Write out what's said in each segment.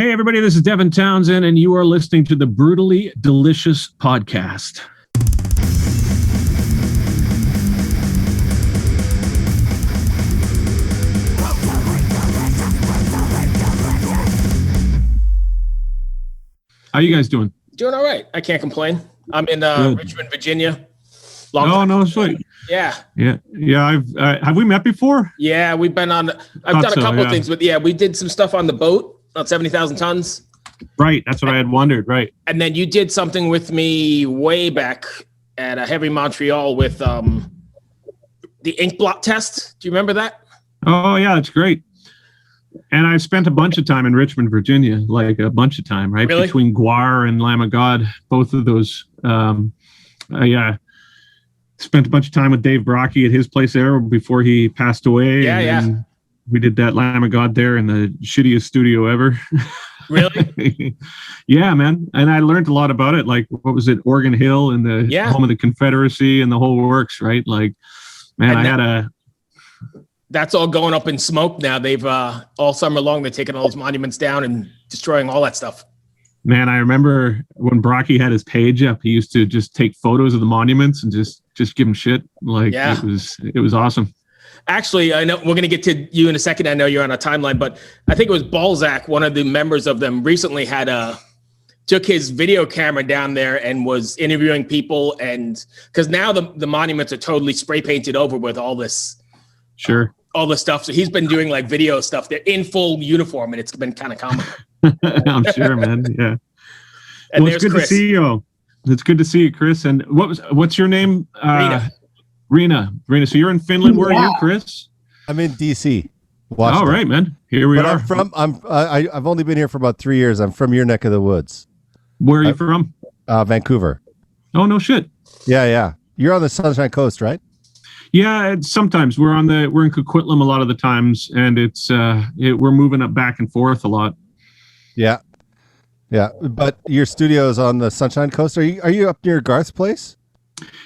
Hey, everybody, this is Devin Townsend, and you are listening to the Brutally Delicious Podcast. How you guys doing? Doing all right. I can't complain. I'm in Richmond, Virginia. No, sweet. Yeah. Have we met before? Yeah, we've been on. I've done a couple of things, but yeah, we did some stuff on the boat on 70,000 tons. Right. That's what I had wondered. Right. And then you did something with me way back at a Heavy Montreal with the ink blot test. Do you remember that? Oh, yeah. It's great. And I spent a bunch of time in Richmond, Virginia, like a bunch of time, right? Really? Between Guar and Lamb of God, both of those. Yeah. Spent a bunch of time with Dave Brocky at his place there before he passed away. And we did that Lamb of God there in the shittiest studio ever. Really? Yeah, man. And I learned a lot about it. Like, what was it? Oregon Hill and the home of the Confederacy and the whole works, right? Like, man, that's all going up in smoke now. They've all summer long, they're taking all those monuments down and destroying all that stuff. Man, I remember when Brocky had his page up, he used to just take photos of the monuments and just give them shit. Like, it was awesome. Actually, I know we're going to get to you in a second. I know you're on a timeline, but I think it was Balzac, one of the members of them, recently took his video camera down there and was interviewing people. And because now the monuments are totally spray painted over with all this. Sure. All this stuff. So he's been doing like video stuff. They're in full uniform, and it's been kind of comical. I'm sure, man. Yeah. And well, it's good to see you. It's good to see you, Chris. And what's your name? Rena. So you're in Finland. Where are you, Chris? I'm in DC. Washington. All right, man. Here we are. I've only been here for about 3 years. I'm from your neck of the woods. Where are you from? Vancouver. Oh, no shit. Yeah. You're on the Sunshine Coast, right? Yeah, sometimes we're in Coquitlam a lot of the times, and we're moving up back and forth a lot. Yeah. But your studio is on the Sunshine Coast. Are you up near Garth's place?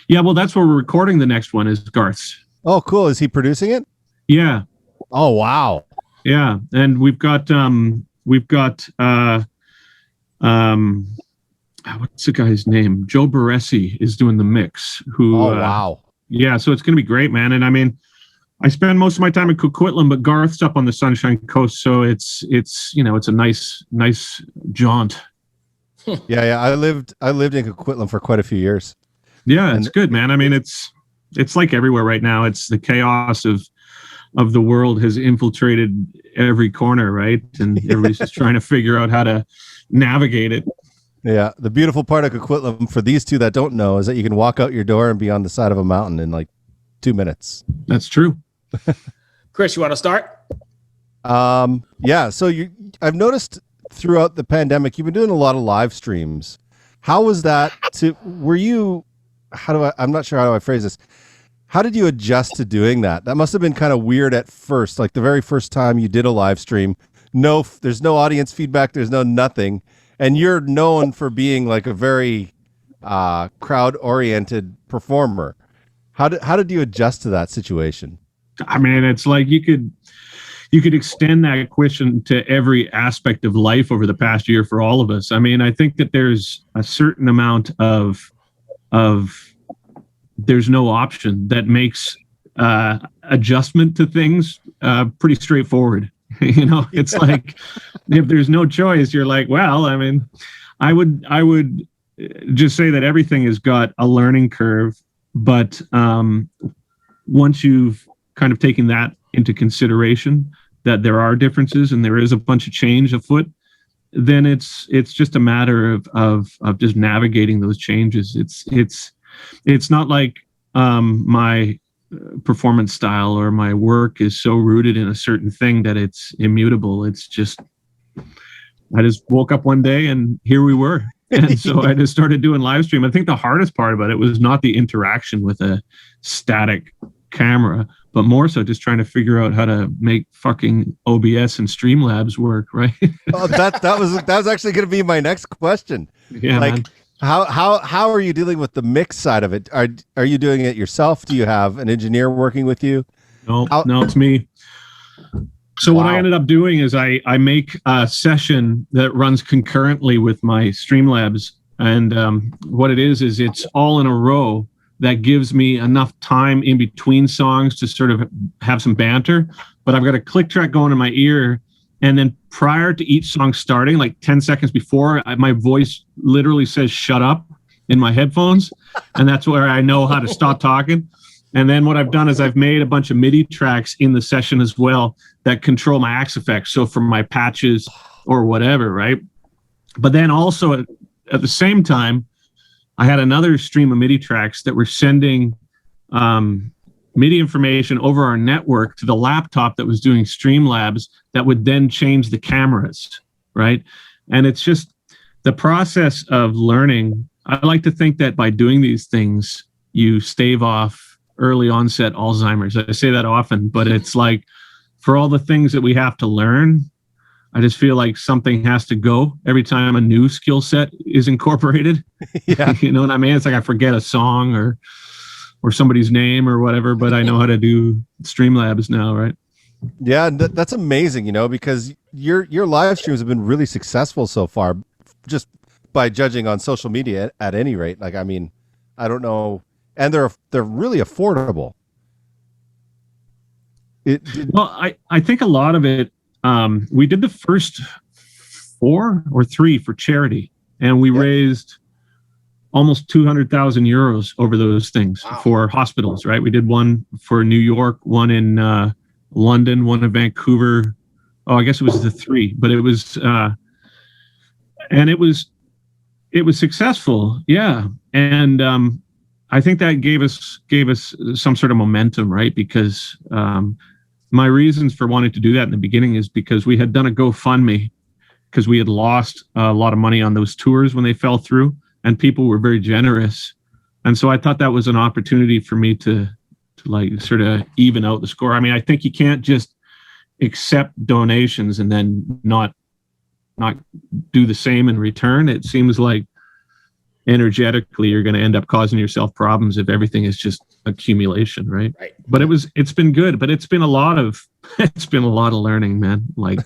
Yeah, well, that's where we're recording the next one is Garth's. Oh, cool. Is he producing it? Yeah. Oh, wow. Yeah, and we've got what's the guy's name? Joe Baresi is doing the mix. Wow. Yeah, so it's going to be great, man. And I mean, I spend most of my time in Coquitlam, but Garth's up on the Sunshine Coast, so it's a nice jaunt. Yeah. I lived in Coquitlam for quite a few years. Yeah, it's good, man. I mean, it's like everywhere right now. It's the chaos of the world has infiltrated every corner, right? And everybody's just trying to figure out how to navigate it. Yeah, the beautiful part of Coquitlam, for these two that don't know, is that you can walk out your door and be on the side of a mountain in like 2 minutes. That's true. Chris, you want to start? Yeah. So I've noticed throughout the pandemic, you've been doing a lot of live streams. How was that? I'm not sure how do I phrase this. How did you adjust to doing that? That must have been kind of weird at first, like the very first time you did a live stream. No, there's no audience feedback. There's no nothing. And you're known for being like a very crowd-oriented performer. How did you adjust to that situation? I mean, it's like you could extend that question to every aspect of life over the past year for all of us. I mean, I think that there's a certain amount of there's no option that makes adjustment to things pretty straightforward. It's like if there's no choice, you're like, well, I mean, I would just say that everything has got a learning curve, but once you've kind of taken that into consideration, that there are differences and there is a bunch of change afoot, then it's just a matter of just navigating those changes. It's not like my performance style or my work is so rooted in a certain thing that it's immutable. It's just, I just woke up one day and here we were. And so I just started doing live stream. I think the hardest part about it was not the interaction with a static camera, but more so just trying to figure out how to make fucking OBS and Streamlabs work, right? Oh, that was actually going to be my next question. Yeah, like, man. How are you dealing with the mix side of it? Are you doing it yourself? Do you have an engineer working with you? No, it's me. So what I Wow. ended up doing is I make a session that runs concurrently with my Streamlabs, and what it is it's all in a row that gives me enough time in between songs to sort of have some banter. But I've got a click track going in my ear, and then prior to each song starting, like 10 seconds before, my voice literally says "shut up" in my headphones, and that's where I know how to stop talking. And then what I've done is I've made a bunch of MIDI tracks in the session as well that control my axe effects. So from my patches or whatever, right? But then also at the same time, I had another stream of MIDI tracks that were sending MIDI information over our network to the laptop that was doing Streamlabs that would then change the cameras, right? And it's just the process of learning. I like to think that by doing these things, you stave off early onset Alzheimer's. I say that often, but it's like for all the things that we have to learn, I just feel like something has to go every time a new skill set is incorporated. Yeah. You know what I mean? It's like I forget a song or somebody's name or whatever, but I know how to do Streamlabs now, right? Yeah, that's amazing, because your live streams have been really successful so far, just by judging on social media at any rate. Like, I mean, I don't know, and they're really affordable. Well, I think a lot of it, we did the first 4 or 3 for charity, and we raised almost 200,000 euros over those things for hospitals, right? We did one for New York, one in London, one in Vancouver. Oh, I guess it was the 3, but it was, and it was successful. Yeah. And I think that gave us some sort of momentum, right? Because my reasons for wanting to do that in the beginning is because we had done a GoFundMe because we had lost a lot of money on those tours when they fell through, and people were very generous. And so I thought that was an opportunity for me to like sort of even out the score. I mean, I think you can't just accept donations and then not do the same in return. It seems like energetically you're going to end up causing yourself problems if everything is just accumulation, right? But it's been good, but it's been a lot of learning, man, like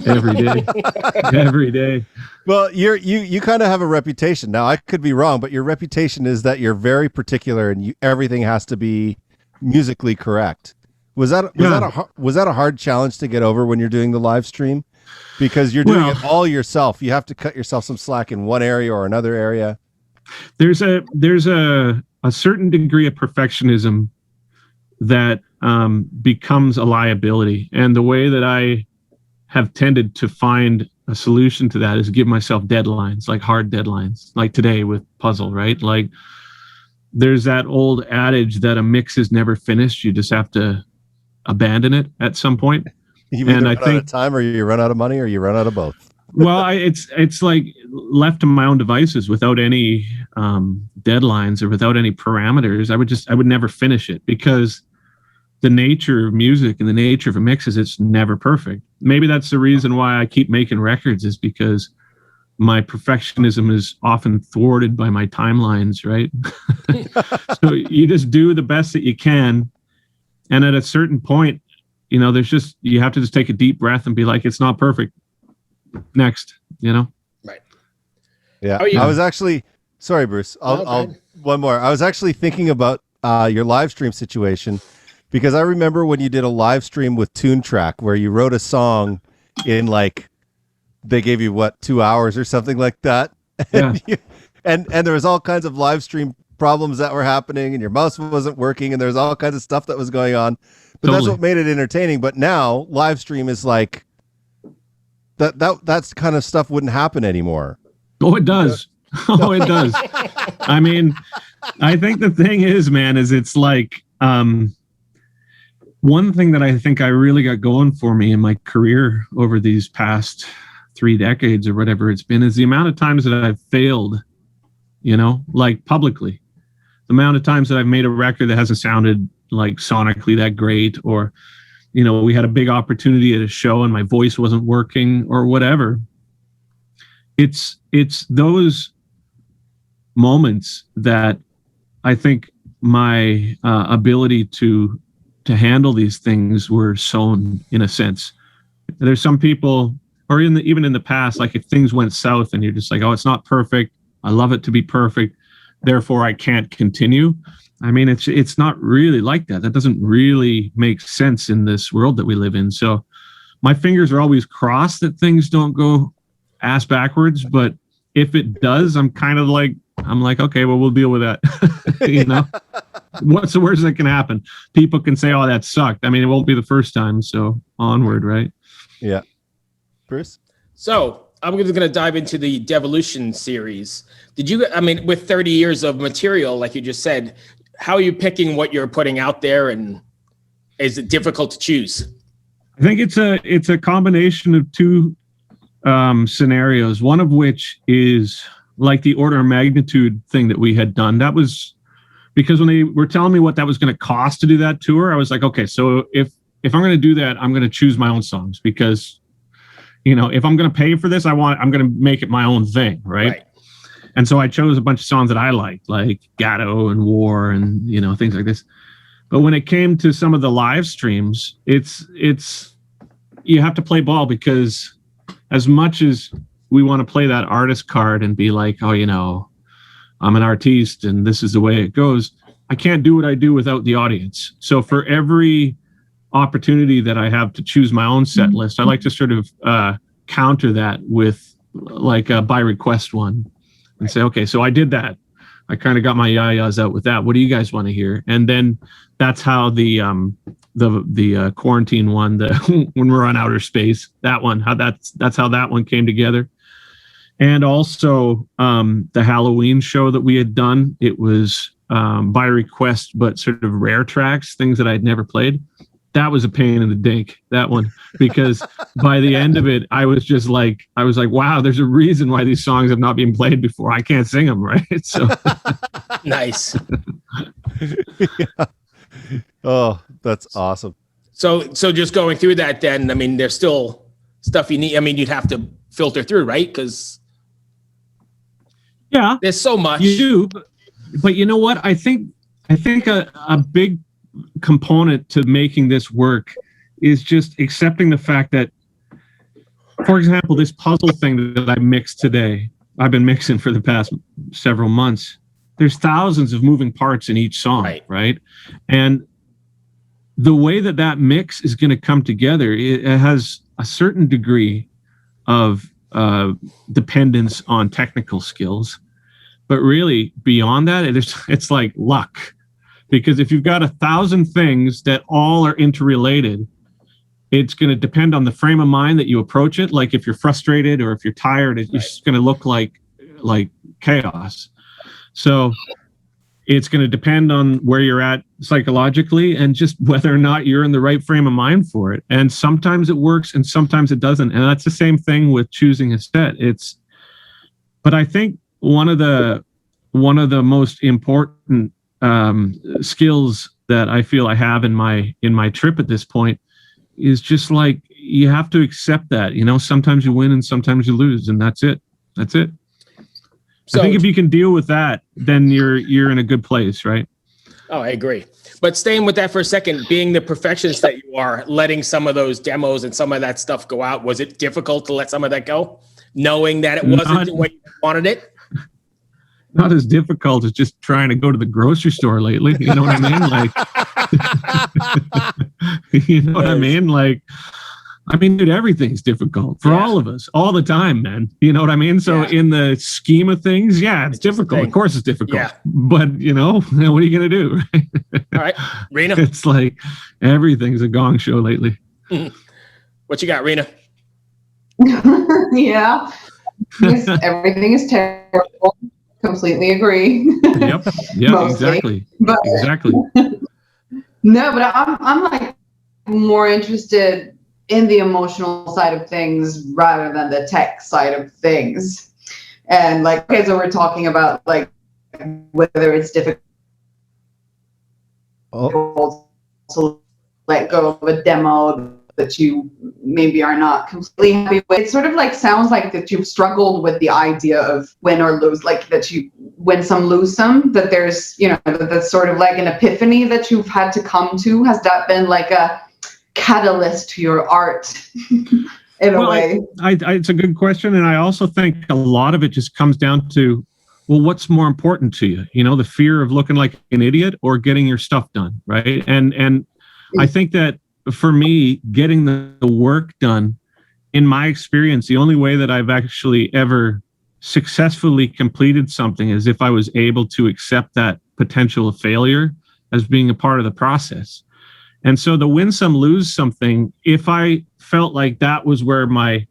every day. Well, you kind of have a reputation. Now, I could be wrong, but your reputation is that you're very particular and everything has to be musically correct. Was that a hard challenge to get over when you're doing the live stream? Because you're doing it all yourself. You have to cut yourself some slack in one area or another area. There's a certain degree of perfectionism that becomes a liability. And the way that I have tended to find a solution to that is give myself deadlines, like hard deadlines, like today with Puzzle, right? Like there's that old adage that a mix is never finished. You just have to abandon it at some point. You either run out of time, or you run out of money, or you run out of both. Well, it's like left to my own devices without any deadlines or without any parameters. I would never finish it, because the nature of music and the nature of a mix is it's never perfect. Maybe that's the reason why I keep making records, is because my perfectionism is often thwarted by my timelines, right? So you just do the best that you can. And at a certain point, you have to just take a deep breath and be like, it's not perfect. Next, Right. Yeah. I was actually, sorry, Bruce. I'll one more. I was actually thinking about your live stream situation, because I remember when you did a live stream with TuneTrack where you wrote a song in they gave you 2 hours or something like that. Yeah. and there was all kinds of live stream problems that were happening, and your mouse wasn't working, and there was all kinds of stuff that was going on. But That's what made it entertaining. But now live stream is like that's kind of stuff wouldn't happen anymore. Oh, it does. Oh, it does. I mean, I think the thing is, man, is it's like one thing that I think I really got going for me in my career over these past 3 decades or whatever it's been is the amount of times that I've failed, like publicly. The amount of times that I've made a record that hasn't sounded like sonically that great, or we had a big opportunity at a show and my voice wasn't working or whatever. It's those moments that I think my ability to to handle these things were sown, in a sense. There's some people, or even in the past, like if things went south and you're just like, oh, it's not perfect, I love it to be perfect, therefore I can't continue. I mean, it's not really like that. That doesn't really make sense in this world that we live in. So my fingers are always crossed that things don't go ass backwards. But if it does, I'm like, okay, well, we'll deal with that. You know, what's the worst that can happen? People can say, oh, that sucked. I mean, it won't be the first time. So onward, right? Yeah. Bruce? So I'm going to dive into the Devolution series. With 30 years of material, like you just said, how are you picking what you're putting out there, and is it difficult to choose? I think it's a combination of two scenarios, one of which is like the order of magnitude thing that we had done. That was because when they were telling me what that was going to cost to do that tour, I was like, okay, so if I'm going to do that, I'm going to choose my own songs, because, you know, if I'm going to pay for this, I'm going to make it my own thing, right? And so I chose a bunch of songs that I liked, like Gatto and War and, you know, things like this. But when it came to some of the live streams, it's you have to play ball, because as much as we want to play that artist card and be like, oh, you know, I'm an artiste and this is the way it goes, I can't do what I do without the audience. So for every opportunity that I have to choose my own set list, I like to sort of counter that with like a by request one and say, okay, so I did that. I kind of got my yayas out with that. What do you guys want to hear? And then that's how the quarantine one, when we're on outer space, that one, that's how that one came together. And also the Halloween show that we had done, it was by request, but sort of rare tracks, things that I'd never played. That was a pain in the dink, that one, because by the end of it, I was like, wow, there's a reason why these songs have not been played before. I can't sing them, right? So nice. Yeah. Oh, that's awesome. So just going through that, then, I mean, there's still stuff you need. I mean, you'd have to filter through, right? Because yeah, there's so much. You do, but you know what? I think a big component to making this work is just accepting the fact that, for example, this puzzle thing that I mixed today, I've been mixing for the past several months. There's thousands of moving parts in each song, right? And the way that mix is going to come together, it has a certain degree of dependence on technical skills, but really beyond that, it's like luck. Because if you've got 1,000 things that all are interrelated, it's going to depend on the frame of mind that you approach it. Like if you're frustrated or if you're tired, it's just going to look like chaos. So it's going to depend on where you're at psychologically and just whether or not you're in the right frame of mind for it. And sometimes it works and sometimes it doesn't. And that's the same thing with choosing a set. But I think one of the most important skills that I feel I have in my trip at this point is just like, you have to accept that, you know, sometimes you win and sometimes you lose, and that's it. So I think if you can deal with that, then you're in a good place, right? Oh, I agree. But staying with that for a second, being the perfectionist that you are, letting some of those demos and some of that stuff go out, was it difficult to let some of that go, knowing that it wasn't the way you wanted it? Not as difficult as just trying to go to the grocery store lately. You know what I mean? Like, you know what I mean? Like, dude, everything's difficult for all of us all the time, man. You know what I mean? So in the scheme of things, it's difficult. Of course it's difficult. Yeah. But, you know, what are you going to do? All right, Rena. It's like everything's a gong show lately. What you got, Rena? Yeah. Everything is terrible. Completely agree. Yep. Exactly. Exactly. No, but I'm like more interested in the emotional side of things rather than the tech side of things. And like, okay, so we're talking about like whether it's difficult to let go of a demo that you maybe are not completely happy with. It sort of like sounds like that you've struggled with the idea of win or lose, like that you win some, lose some, that there's, that's sort of like an epiphany that you've had to come to? Has that been like a catalyst to your art in a way? It's a good question. And I also think a lot of it just comes down to, well, what's more important to you? The fear of looking like an idiot or getting your stuff done, right? And I think that for me, getting the work done, in my experience, the only way that I've actually ever successfully completed something is if I was able to accept that potential of failure as being a part of the process. And so the win some, lose something, if I felt like that was where my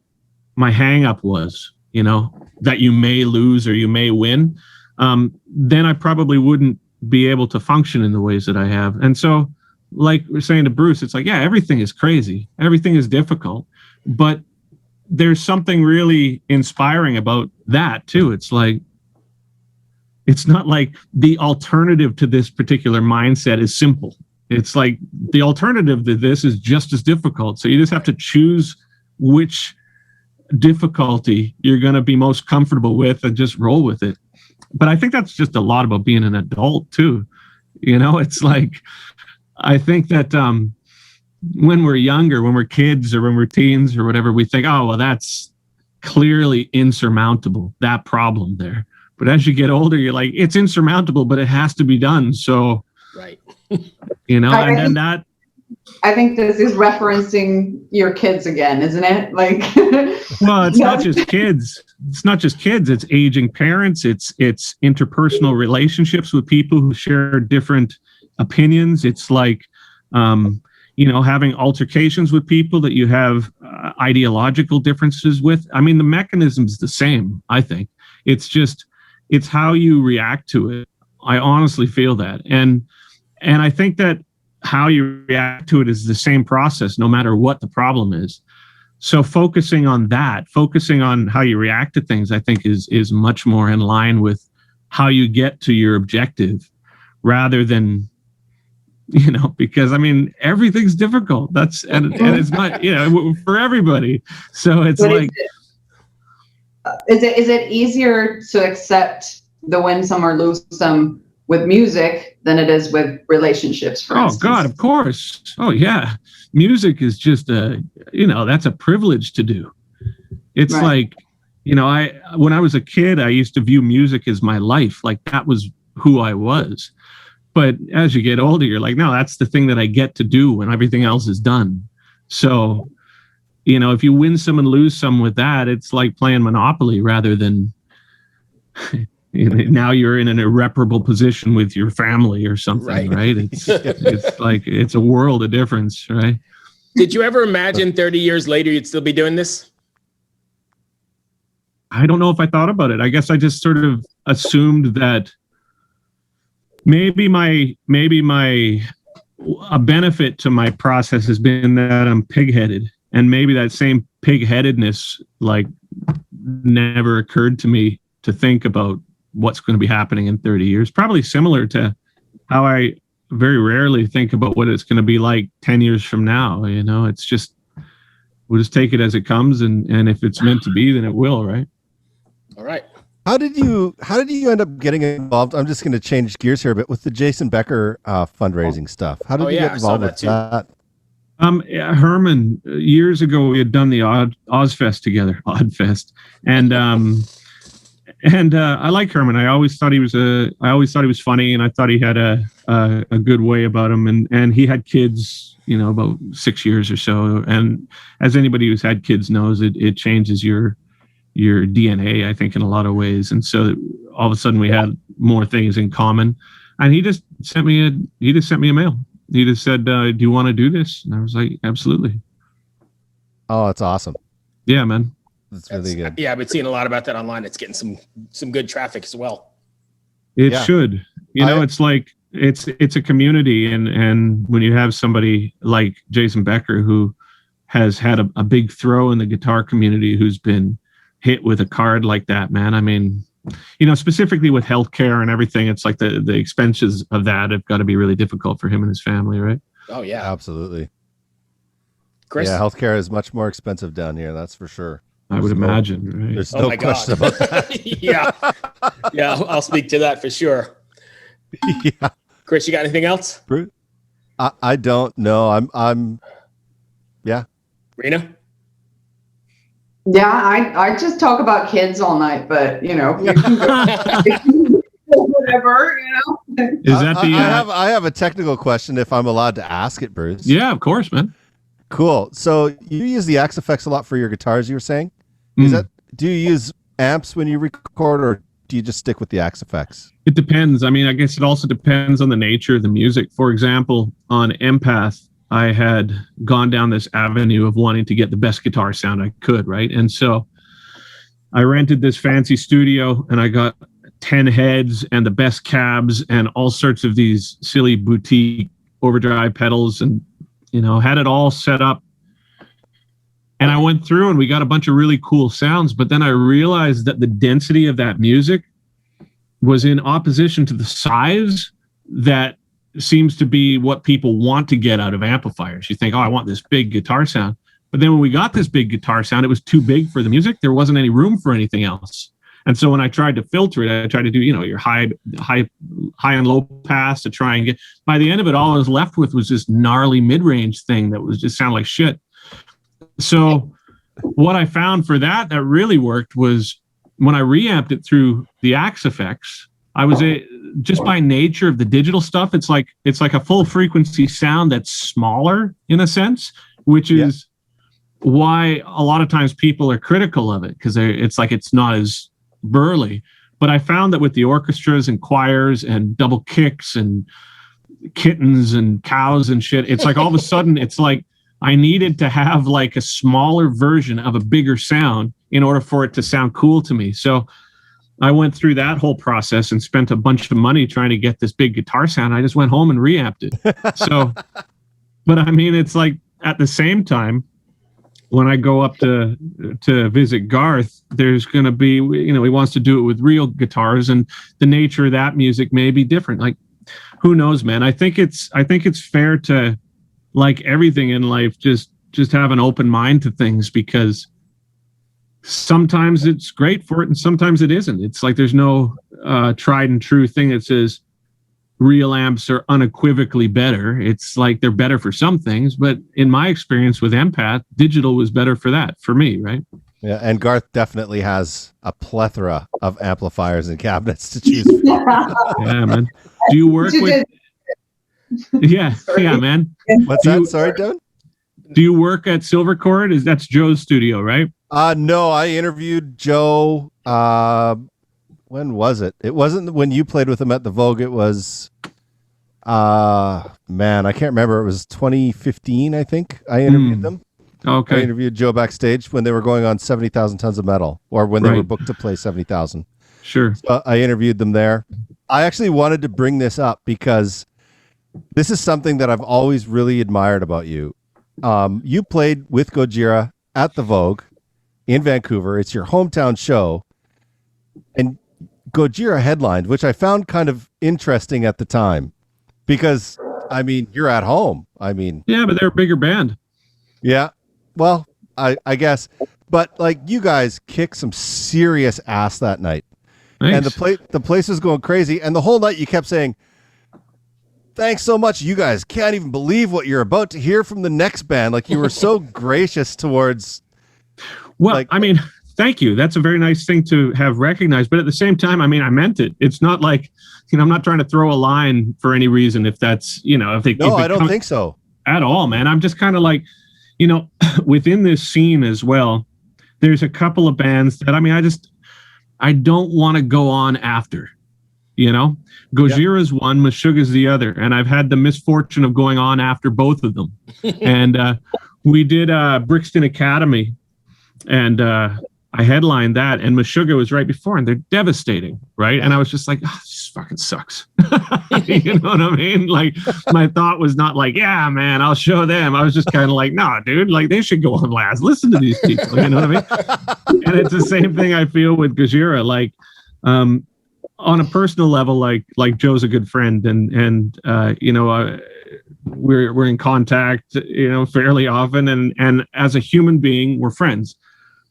hang up was, that you may lose or you may win, then I probably wouldn't be able to function in the ways that I have. And so, like we're saying to Bruce, it's like, yeah, everything is crazy. Everything is difficult. But there's something really inspiring about that too. It's like, it's not like the alternative to this particular mindset is simple. It's like the alternative to this is just as difficult. So you just have to choose which difficulty you're going to be most comfortable with and just roll with it. But I think that's just a lot about being an adult too. It's like, I think that when we're younger, when we're kids or when we're teens or whatever, we think, oh, well, that's clearly insurmountable, that problem there. But as you get older, you're like, it's insurmountable, but it has to be done. So, right. And then that. I think this is referencing your kids again, isn't it? Like, well, it's not just kids. It's not just kids. It's aging parents. It's interpersonal relationships with people who share different opinions. It's like, having altercations with people that you have ideological differences with. I mean, the mechanism's the same, I think. It's how you react to it. I honestly feel that. And I think that how you react to it is the same process, no matter what the problem is. So focusing on that, focusing on how you react to things, I think is much more in line with how you get to your objective rather than, because I mean, everything's difficult. And it's not, for everybody. So it's but like, is it easier to accept the win some or lose some with music than it is with relationships, for instance? God, of course. Oh yeah. Music is just that's a privilege to do. It's right. Like, when I was a kid, I used to view music as my life. Like that was who I was. But as you get older, you're like, no, that's the thing that I get to do when everything else is done. So, if you win some and lose some with that, it's like playing Monopoly rather than now you're in an irreparable position with your family or something, right? It's like, it's a world of difference, right? Did you ever imagine 30 years later you'd still be doing this? I don't know if I thought about it. I guess I just sort of assumed that maybe a benefit to my process has been that I'm pig-headed, and maybe that same pig-headedness like never occurred to me to think about what's going to be happening in 30 years. Probably similar to how I very rarely think about what it's going to be like 10 years from now. It's just, we'll just take it as it comes, and if it's meant to be, then it will, right? All right. How did you end up getting involved? I'm just going to change gears here a bit with the Jason Becker fundraising stuff. How did you get involved with that? Herman, years ago, we had done the Ozfest together, Oddfest, and I like Herman. I always thought he was funny, and I thought he had a good way about him. And he had kids, about 6 years or so. And as anybody who's had kids knows, it changes your DNA, I think, in a lot of ways. And so all of a sudden we had more things in common. And he just sent me a mail. He just said, do you want to do this? And I was like, absolutely. Oh, that's awesome. Yeah, man. That's really good. Yeah, I've been seeing a lot about that online. It's getting some good traffic as well. It should. It's like it's a community, and when you have somebody like Jason Becker who has had a big throw in the guitar community, who's been hit with a card like that, man. I mean, specifically with healthcare and everything, it's like the expenses of that have got to be really difficult for him and his family, right? Oh yeah, absolutely. Chris? Yeah, healthcare is much more expensive down here. That's for sure. I would imagine, right? There's Oh no my question God. about that. Yeah, I'll speak to that for sure. Yeah. Chris, you got anything else? I don't know. Yeah. Rena? Yeah, I just talk about kids all night, but you know, you can go whatever, you know. Is that the? I have a technical question if I'm allowed to ask it, Bruce. Yeah, of course, man. Cool. So you use the Axe effects a lot for your guitars, you were saying? Do you use amps when you record, or do you just stick with the Axe effects? It depends. I mean, I guess it also depends on the nature of the music. For example, on Empath, I had gone down this avenue of wanting to get the best guitar sound I could, right? And so I rented this fancy studio and I got 10 heads and the best cabs and all sorts of these silly boutique overdrive pedals, and, you know, had it all set up. And I went through and we got a bunch of really cool sounds, but then I realized that the density of that music was in opposition to the size that seems to be what people want to get out of amplifiers. You think, oh, I want this big guitar sound. But then when we got this big guitar sound, it was too big for the music. There wasn't any room for anything else. And so when I tried to filter it, I tried to do, you know, your high and low pass to try and get, by the end of it, all I was left with was this gnarly mid-range thing that was just sound like shit. So what I found for that really worked was when I reamped it through the Axe effects, I was just by nature of the digital stuff, it's like a full frequency sound that's smaller in a sense, which is why a lot of times people are critical of it, because it's like it's not as burly. But I found that with the orchestras and choirs and double kicks and kittens and cows and shit, it's like all of a sudden it's like I needed to have like a smaller version of a bigger sound in order for it to sound cool to me. So I went through that whole process and spent a bunch of money trying to get this big guitar sound. I just went home and reamped it. So, but I mean, it's like at the same time, when I go up to visit Garth, there's going to be, you know, he wants to do it with real guitars, and the nature of that music may be different. Like, who knows, man? I think it's fair to, like everything in life, just have an open mind to things, because sometimes it's great for it and sometimes it isn't. It's like there's no tried and true thing that says real amps are unequivocally better. It's like they're better for some things, but in my experience with Empath, digital was better for that, for me, right? Yeah, and Garth definitely has a plethora of amplifiers and cabinets to choose from. Yeah, man. Do you work with... Yeah, man. What's that? Sorry, Devin? Do you work at Silvercord? That's Joe's studio, right? No, I interviewed Joe. When was it? It wasn't when you played with him at the Vogue. It was, man, I can't remember. It was 2015, I think. I interviewed them. Okay. I interviewed Joe backstage when they were going on 70,000 Tons of Metal, or when they were booked to play 70,000. Sure. So I interviewed them there. I actually wanted to bring this up because this is something that I've always really admired about you. You played with Gojira at the Vogue in Vancouver. It's your hometown show. And Gojira headlined, which I found kind of interesting at the time because, I mean, you're at home. I mean... Yeah, but they're a bigger band. Yeah. Well, I guess. But, like, you guys kicked some serious ass that night. Thanks. And the place was going crazy. And the whole night you kept saying, thanks so much. You guys can't even believe what you're about to hear from the next band. Like, you were so gracious towards... Well, like, I mean, thank you. That's a very nice thing to have recognized. But at the same time, I mean, I meant it. It's not like, you know, I'm not trying to throw a line for any reason if that's, you know, if they... No, I don't think so. At all, man. I'm just kind of like, you know, within this scene as well, there's a couple of bands that, I mean, I don't want to go on after, you know? Gojira's one, Meshuggah's the other. And I've had the misfortune of going on after both of them. And we did Brixton Academy, and I headlined that, and Meshuggah was right before, and they're devastating, right? And I was just like, oh, this fucking sucks. You know what I mean? Like, my thought was not like, yeah, man, I'll show them. I was just kind of like, nah, dude, like, they should go on last. Listen to these people, you know what I mean? And it's the same thing I feel with Gojira. Like, on a personal level, like Joe's a good friend, and you know, we're in contact, you know, fairly often, and as a human being, we're friends.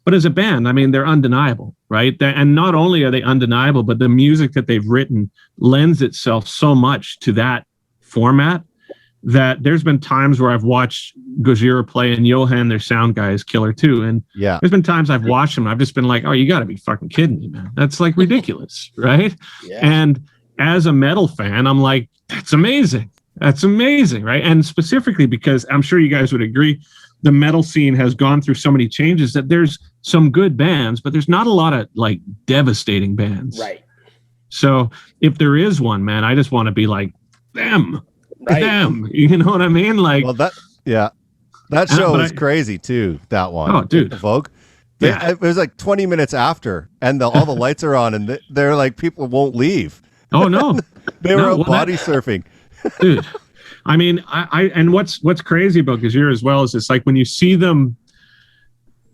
But as a band, I mean, they're undeniable, right? And not only are they undeniable, but the music that they've written lends itself so much to that format that there's been times where I've watched Gojira play, and Johan, their sound guy, is killer too. And there's been times I've watched him, I've just been like, oh, you got to be fucking kidding me, man. That's like ridiculous, right? Yeah. And as a metal fan, I'm like, that's amazing. That's amazing, right? And specifically because I'm sure you guys would agree, the metal scene has gone through so many changes that there's some good bands, but there's not a lot of like devastating bands. Right. So if there is one, man, I just want to be like them. Right. Them, you know what I mean? Like, well, that show was crazy too. That one, oh, dude, Vogue. It was like 20 minutes after, and all the lights are on, and they're like, people won't leave. Oh no, they were body surfing, dude. I mean, I and what's crazy about Gojira as well is it's like when you see them,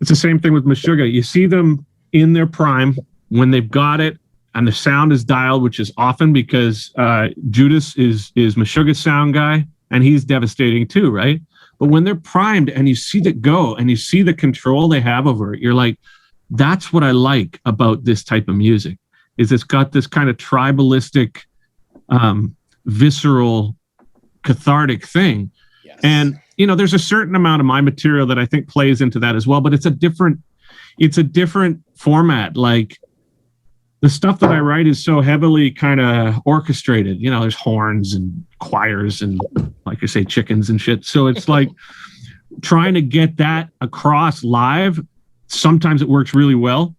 it's the same thing with Meshuggah. You see them in their prime when they've got it. And the sound is dialed, which is often because Judas is Meshuggah's sound guy, and he's devastating too, right? But when they're primed and you see that go and you see the control they have over it, you're like, that's what I like about this type of music, is it's got this kind of tribalistic, visceral, cathartic thing. Yes. And, you know, there's a certain amount of my material that I think plays into that as well, but it's a different format. Like, the stuff that I write is so heavily kind of orchestrated. You know, there's horns and choirs and, like I say, chickens and shit. So it's like trying to get that across live. Sometimes it works really well.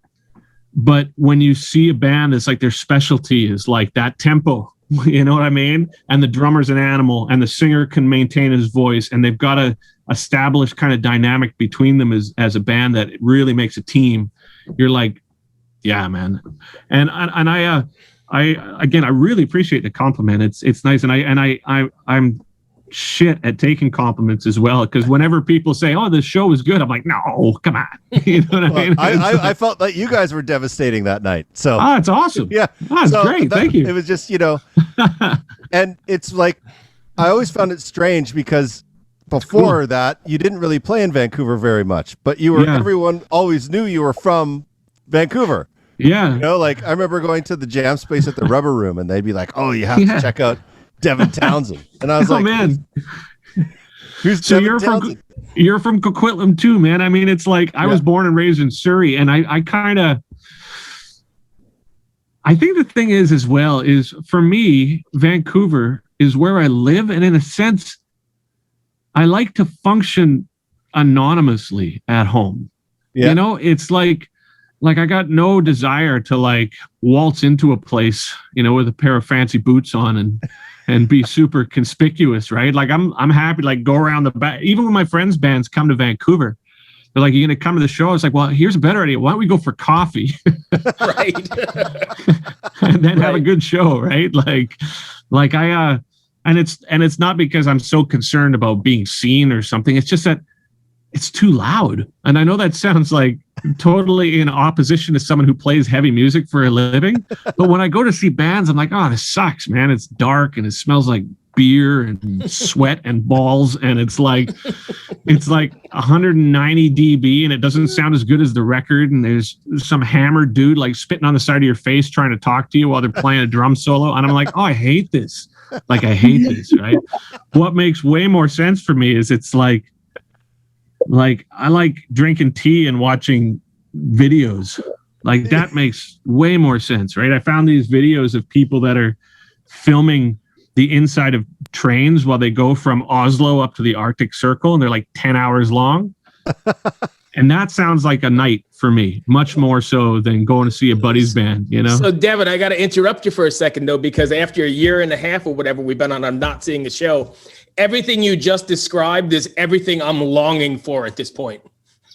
But when you see a band that's like their specialty is like that tempo, you know what I mean? And the drummer's an animal and the singer can maintain his voice, and they've got a established kind of dynamic between them as a band that really makes a team. You're like, yeah, man. And I again, I really appreciate the compliment. It's nice. And I'm shit at taking compliments as well. Because whenever people say, oh, the show is good, I'm like, no, come on. You know what I mean? I felt that you guys were devastating that night. So it's awesome. Yeah. It's great. Thank you. It was just, you know, and it's like, I always found it strange because before that, you didn't really play in Vancouver very much, but you were, everyone always knew you were from Vancouver. Yeah. You know, like I remember going to the jam space at the Rubber Room, and they'd be like, oh, you have to check out Devin Townsend. And I was like, man, who's so Devin Townsend? You're from Coquitlam too, man. I mean, it's like I was born and raised in Surrey, and I think the thing is as well is for me, Vancouver is where I live. And in a sense, I like to function anonymously at home. Yeah. You know, it's like I got no desire to like waltz into a place, you know, with a pair of fancy boots on and be super conspicuous, right? Like I'm happy to like go around the back. Even when my friends' bands come to Vancouver, they're like, "You're gonna come to the show?" It's like, well, here's a better idea. Why don't we go for coffee? Right. And then have a good show, right? Like I and it's not because I'm so concerned about being seen or something. It's just that it's too loud. And I know that sounds like totally in opposition to someone who plays heavy music for a living. But when I go to see bands, I'm like, oh, this sucks, man. It's dark and it smells like beer and sweat and balls. And it's like 190 dB and it doesn't sound as good as the record. And there's some hammered dude like spitting on the side of your face trying to talk to you while they're playing a drum solo. And I'm like, oh, I hate this. Like, I hate this, right? What makes way more sense for me is it's like I like drinking tea and watching videos. Like that makes way more sense, right? I found these videos of people that are filming the inside of trains while they go from Oslo up to the Arctic Circle, and they're like 10 hours long. And that sounds like a night for me, much more so than going to see a buddy's band, you know? So, Devin, I got to interrupt you for a second, though, because after a year and a half or whatever we've been on, I'm not seeing a show. Everything you just described is everything I'm longing for at this point.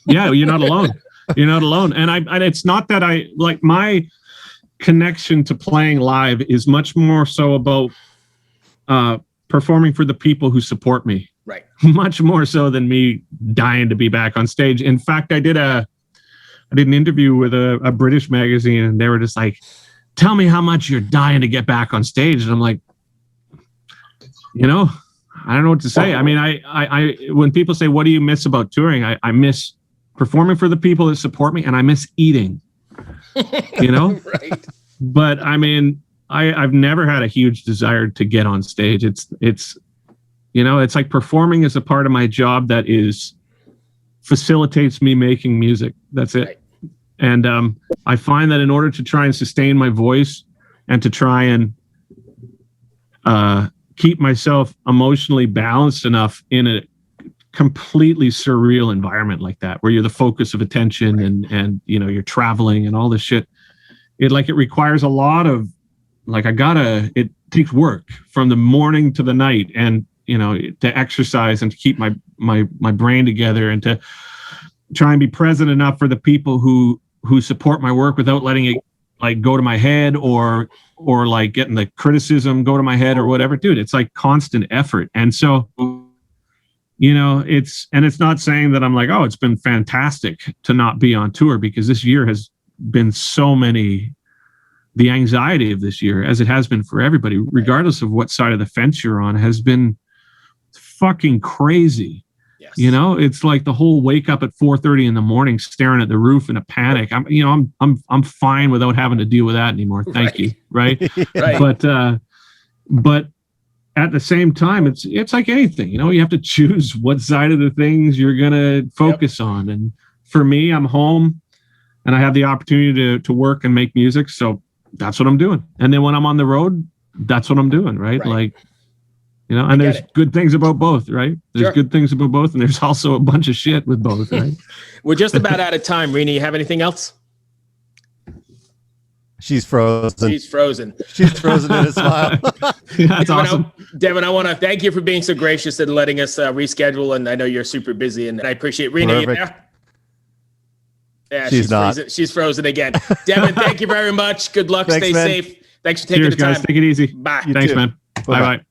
Yeah, you're not alone. You're not alone. And it's not that I like my connection to playing live is much more so about performing for the people who support me. Right. Much more so than me dying to be back on stage. In fact, I did an interview with a British magazine, and they were just like, tell me how much you're dying to get back on stage. And I'm like, you know, I don't know what to say. I mean, I when people say, what do you miss about touring? I miss performing for the people that support me, and I miss eating, Right. But I mean, I've never had a huge desire to get on stage. It's like performing is a part of my job that facilitates me making music. That's it. Right. And I find that in order to try and sustain my voice and to try and keep myself emotionally balanced enough in a completely surreal environment like that, where you're the focus of attention, right, and you're traveling and all this shit, it requires a lot of it takes work from the morning to the night, and to exercise and to keep my brain together and to try and be present enough for the people who support my work without letting it go to my head or getting the criticism go to my head or whatever. Dude, it's constant effort. And so, it's not saying that I'm oh, it's been fantastic to not be on tour, because this year has been the anxiety of this year, as it has been for everybody, regardless of what side of the fence you're on, has been fucking crazy. Yes. It's the whole wake up at 4:30 in the morning, staring at the roof in a panic. I'm fine without having to deal with that anymore. Thank you. Right. Right. But at the same time, it's like anything, you have to choose what side of the things you're going to focus on. And for me, I'm home and I have the opportunity to work and make music. So that's what I'm doing. And then when I'm on the road, that's what I'm doing. Right. And there's good things about both, right? There's good things about both, and there's also a bunch of shit with both, right? We're just about out of time. Rena, you have anything else? She's frozen. She's frozen. She's frozen in a smile. That's awesome. Devin, I want to thank you for being so gracious and letting us reschedule, and I know you're super busy, and I appreciate it. Rena, you there? Yeah, she's not. Frozen. She's frozen again. Devin, thank you very much. Good luck. Thanks, Stay man. safe. Thanks for taking Cheers, the time. Guys. Take it easy. Bye. Thanks, man. Bye-bye.